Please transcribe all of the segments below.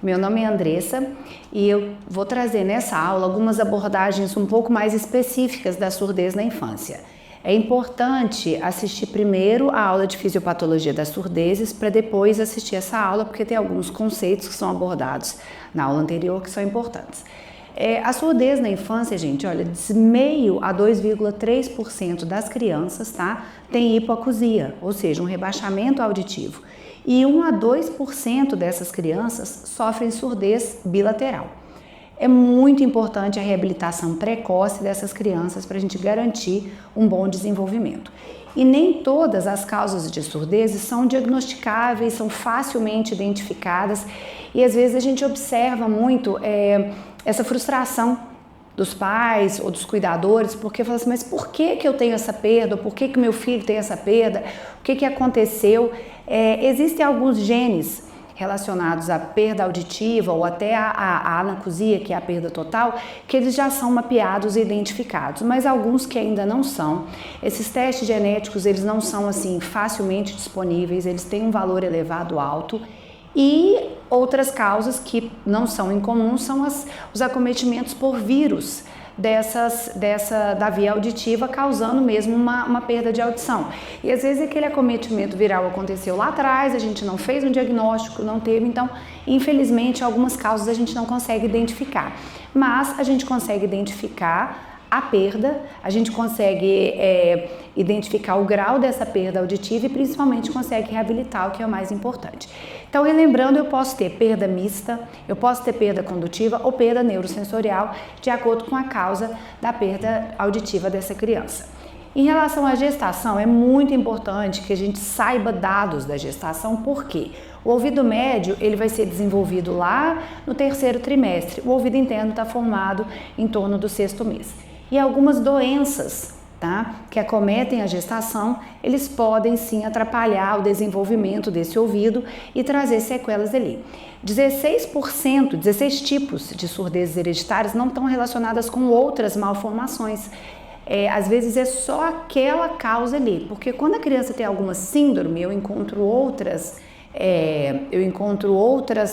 Meu nome é Andressa e eu vou trazer nessa aula algumas abordagens um pouco mais específicas da surdez na infância. É importante assistir primeiro a aula de fisiopatologia das surdezes para depois assistir essa aula, porque tem alguns conceitos que são abordados na aula anterior que são importantes. A surdez na infância, gente, olha, de meio a 2,3% das crianças, tá, tem hipoacusia, ou seja, um rebaixamento auditivo. E 1 a 2% dessas crianças sofrem surdez bilateral. É muito importante a reabilitação precoce dessas crianças para a gente garantir um bom desenvolvimento. E nem todas as causas de surdez são diagnosticáveis, são facilmente identificadas e às vezes a gente observa muito essa frustração dos pais ou dos cuidadores, porque fala assim, mas por que eu tenho essa perda? Por que meu filho tem essa perda? O que aconteceu? Existem alguns genes relacionados à perda auditiva ou até à anacusia, que é a perda total, que eles já são mapeados e identificados, mas alguns que ainda não são. Esses testes genéticos, eles não são assim facilmente disponíveis, eles têm um valor elevado alto. E outras causas que não são incomuns são os acometimentos por vírus da via auditiva, causando mesmo uma perda de audição. E às vezes aquele acometimento viral aconteceu lá atrás, a gente não fez um diagnóstico, não teve, então infelizmente algumas causas a gente não consegue identificar. Mas a gente consegue identificar a perda, a gente consegue identificar o grau dessa perda auditiva e principalmente consegue reabilitar, o que é o mais importante. Então, relembrando, eu posso ter perda mista, eu posso ter perda condutiva ou perda neurosensorial, de acordo com a causa da perda auditiva dessa criança. Em relação à gestação, é muito importante que a gente saiba dados da gestação, porque o ouvido médio ele vai ser desenvolvido lá no 3º trimestre, o ouvido interno está formado em torno do 6º mês. E algumas doenças, tá, que acometem a gestação, eles podem sim atrapalhar o desenvolvimento desse ouvido e trazer sequelas ali. 16 tipos de surdezes hereditárias não estão relacionadas com outras malformações. Às vezes é só aquela causa ali, porque quando a criança tem alguma síndrome, eu encontro outras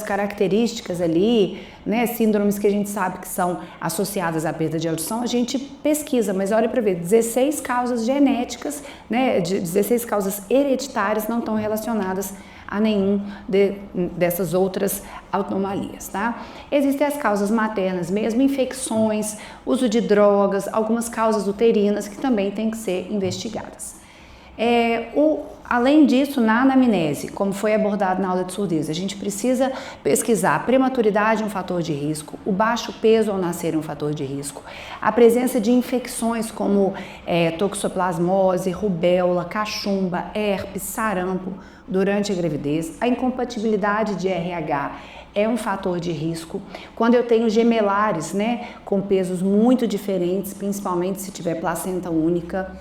características ali, né, síndromes que a gente sabe que são associadas à perda de audição, a gente pesquisa, mas olha para ver, 16 causas genéticas, né, 16 causas hereditárias não estão relacionadas a nenhum dessas outras anomalias, tá? Existem as causas maternas mesmo, infecções, uso de drogas, algumas causas uterinas que também têm que ser investigadas. Além disso, na anamnese, como foi abordado na aula de surdez, a gente precisa pesquisar a prematuridade um fator de risco, o baixo peso ao nascer um fator de risco, a presença de infecções como toxoplasmose, rubéola, cachumba, herpes, sarampo durante a gravidez, a incompatibilidade de RH é um fator de risco. Quando eu tenho gemelares, né, com pesos muito diferentes, principalmente se tiver placenta única,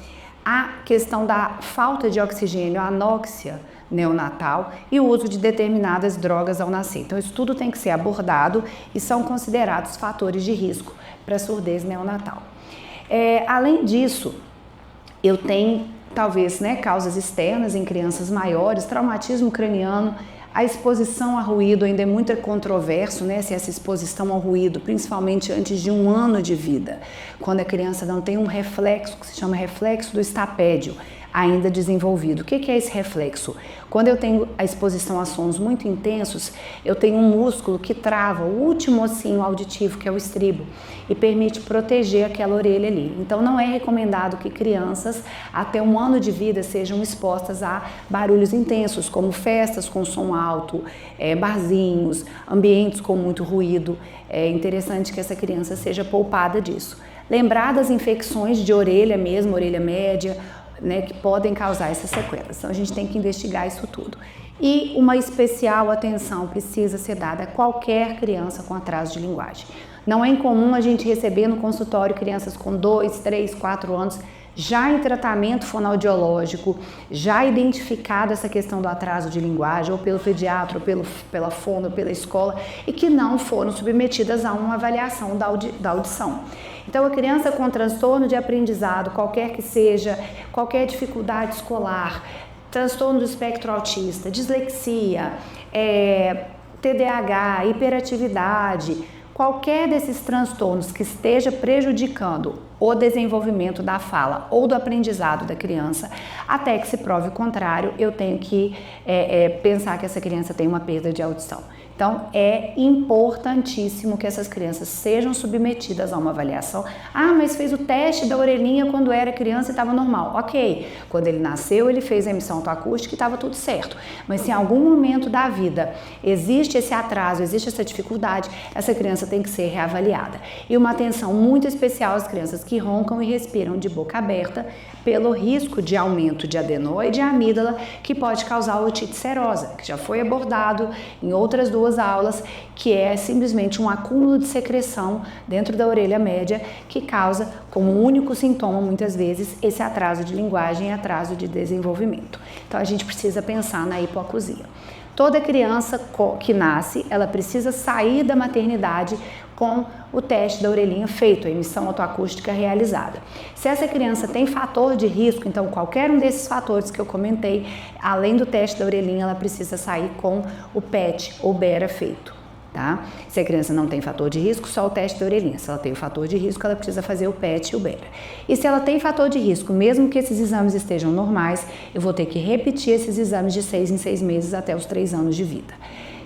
a questão da falta de oxigênio, a anóxia neonatal e o uso de determinadas drogas ao nascer. Então, isso tudo tem que ser abordado e são considerados fatores de risco para a surdez neonatal. Além disso, eu tenho, talvez, né, causas externas em crianças maiores, traumatismo craniano. A exposição a ruído ainda é muito controverso, né? Se essa exposição ao ruído, principalmente antes de 1 ano de vida, quando a criança não tem um reflexo que se chama reflexo do estapédio ainda desenvolvido. O que é esse reflexo? Quando eu tenho a exposição a sons muito intensos, eu tenho um músculo que trava o último ossinho auditivo, que é o estribo, e permite proteger aquela orelha ali. Então, não é recomendado que crianças até 1 ano de vida sejam expostas a barulhos intensos, como festas com som alto, barzinhos, ambientes com muito ruído. É interessante que essa criança seja poupada disso. Lembrar das infecções de orelha mesmo, orelha média, né, que podem causar essas sequelas. Então, a gente tem que investigar isso tudo. E uma especial atenção precisa ser dada a qualquer criança com atraso de linguagem. Não é incomum a gente receber no consultório crianças com 2, 3, 4 anos já em tratamento fonoaudiológico, já identificada essa questão do atraso de linguagem, ou pelo pediatra, ou pela fono, ou pela escola, e que não foram submetidas a uma avaliação da audição. Então, a criança com transtorno de aprendizado, qualquer que seja, qualquer dificuldade escolar, transtorno do espectro autista, dislexia, TDAH, hiperatividade, qualquer desses transtornos que esteja prejudicando o desenvolvimento da fala ou do aprendizado da criança, até que se prove o contrário, eu tenho que pensar que essa criança tem uma perda de audição. Então, é importantíssimo que essas crianças sejam submetidas a uma avaliação. Ah, mas fez o teste da orelhinha quando era criança e estava normal. Ok, quando ele nasceu, ele fez a emissão autoacústica e estava tudo certo. Mas se em algum momento da vida existe esse atraso, existe essa dificuldade, essa criança tem que ser reavaliada. E uma atenção muito especial às crianças que roncam e respiram de boca aberta pelo risco de aumento de adenoide e amígdala que pode causar otite serosa, que já foi abordado em outras duas aulas, que é simplesmente um acúmulo de secreção dentro da orelha média que causa, como único sintoma, muitas vezes, esse atraso de linguagem e atraso de desenvolvimento. Então, a gente precisa pensar na hipoacusia. Toda criança que nasce, ela precisa sair da maternidade com o teste da orelhinha feito, a emissão autoacústica realizada. Se essa criança tem fator de risco, então qualquer um desses fatores que eu comentei, além do teste da orelhinha, ela precisa sair com o PET ou BERA feito. Tá? Se a criança não tem fator de risco, só o teste da orelhinha. Se ela tem o fator de risco, ela precisa fazer o PET e o BERA. E se ela tem fator de risco, mesmo que esses exames estejam normais, eu vou ter que repetir esses exames de 6 em 6 meses até os 3 anos de vida.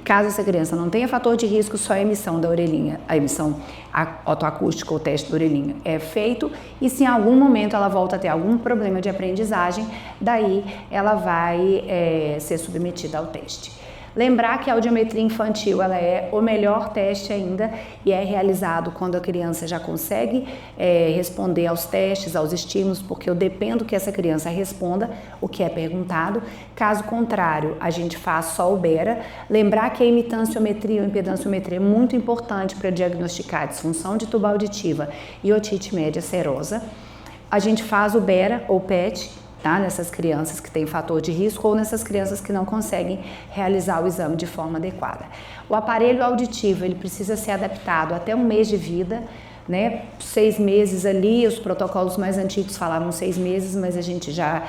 Caso essa criança não tenha fator de risco, só a emissão da orelhinha, a emissão autoacústica ou teste da orelhinha é feito, e se em algum momento ela volta a ter algum problema de aprendizagem, daí ela vai ser submetida ao teste. Lembrar que a audiometria infantil ela é o melhor teste ainda e é realizado quando a criança já consegue responder aos testes, aos estímulos, porque eu dependo que essa criança responda o que é perguntado. Caso contrário, a gente faz só o BERA. Lembrar que a imitanciometria ou impedanciometria é muito importante para diagnosticar disfunção de tuba auditiva e otite média serosa. A gente faz o BERA ou PET, tá? Nessas crianças que têm fator de risco ou nessas crianças que não conseguem realizar o exame de forma adequada. O aparelho auditivo, ele precisa ser adaptado até 1 mês de vida, né? 6 meses ali, os protocolos mais antigos falavam 6 meses, mas a gente já,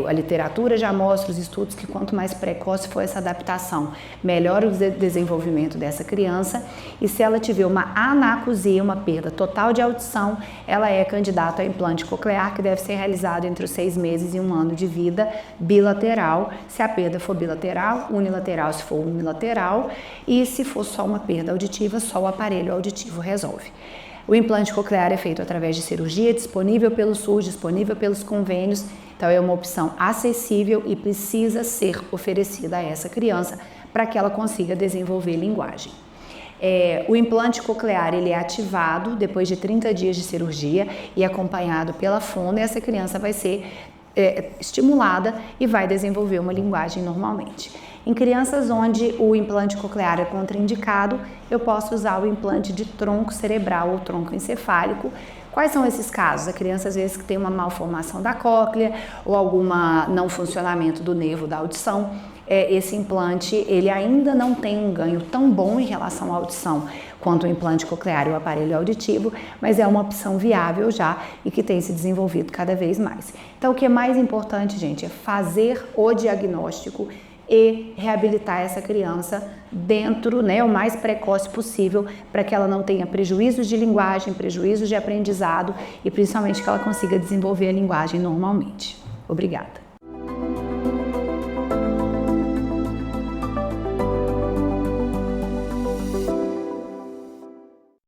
a literatura já mostra, os estudos, que quanto mais precoce for essa adaptação, melhor o desenvolvimento dessa criança, e se ela tiver uma anacusia, uma perda total de audição, ela é candidata ao implante coclear, que deve ser realizado entre os 6 meses e 1 ano de vida, bilateral, se a perda for bilateral, unilateral se for unilateral, e se for só uma perda auditiva, só o aparelho auditivo resolve. O implante coclear é feito através de cirurgia, disponível pelo SUS, disponível pelos convênios, então é uma opção acessível e precisa ser oferecida a essa criança para que ela consiga desenvolver linguagem. O implante coclear ele é ativado depois de 30 dias de cirurgia e acompanhado pela fono, e essa criança vai ser estimulada e vai desenvolver uma linguagem normalmente. Em crianças onde o implante coclear é contraindicado, eu posso usar o implante de tronco cerebral ou tronco encefálico. Quais são esses casos? A criança às vezes que tem uma malformação da cóclea ou algum não funcionamento do nervo da audição. Esse implante ele ainda não tem um ganho tão bom em relação à audição quanto o implante coclear e o aparelho auditivo, mas é uma opção viável já e que tem se desenvolvido cada vez mais. Então, o que é mais importante, gente, é fazer o diagnóstico e reabilitar essa criança dentro, o mais precoce possível, para que ela não tenha prejuízos de linguagem, prejuízos de aprendizado e principalmente que ela consiga desenvolver a linguagem normalmente. Obrigada.